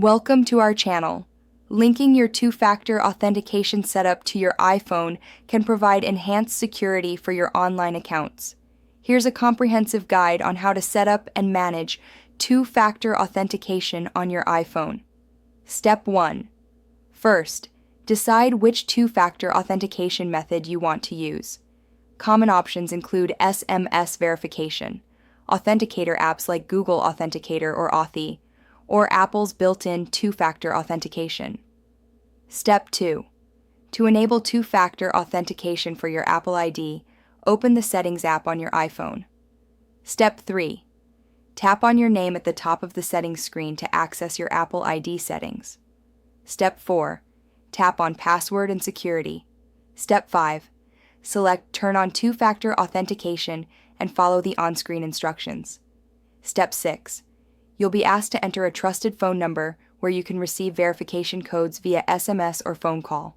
Welcome to our channel. Linking your two-factor authentication setup to your iPhone can provide enhanced security for your online accounts. Here's a comprehensive guide on how to set up and manage two-factor authentication on your iPhone. Step 1. First, decide which two-factor authentication method you want to use. Common options include SMS verification, authenticator apps like Google Authenticator or Authy, or Apple's built-in two-factor authentication. Step 2. To enable two-factor authentication for your Apple ID, open the Settings app on your iPhone. Step 3. Tap on your name at the top of the settings screen to access your Apple ID settings. Step 4. Tap on Password and Security. Step 5. Select Turn on two-factor authentication and follow the on-screen instructions. Step 6. You'll be asked to enter a trusted phone number where you can receive verification codes via SMS or phone call.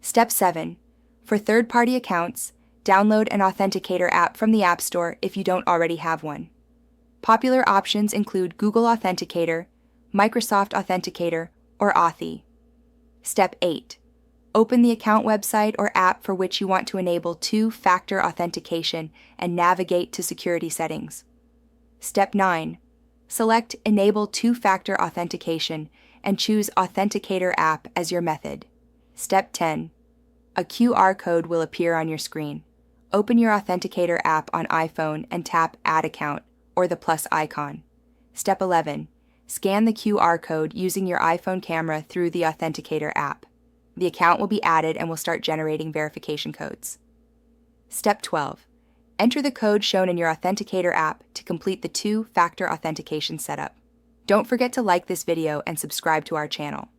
Step 7. For third-party accounts, download an authenticator app from the App Store if you don't already have one. Popular options include Google Authenticator, Microsoft Authenticator, or Authy. Step 8. Open the account website or app for which you want to enable two-factor authentication and navigate to security settings. Step 9. Select Enable Two-Factor Authentication and choose Authenticator app as your method. Step 10. A QR code will appear on your screen. Open your Authenticator app on iPhone and tap Add Account or the plus icon. Step 11. Scan the QR code using your iPhone camera through the Authenticator app. The account will be added and will start generating verification codes. Step 12. Enter the code shown in your Authenticator app to complete the two-factor authentication setup. Don't forget to like this video and subscribe to our channel.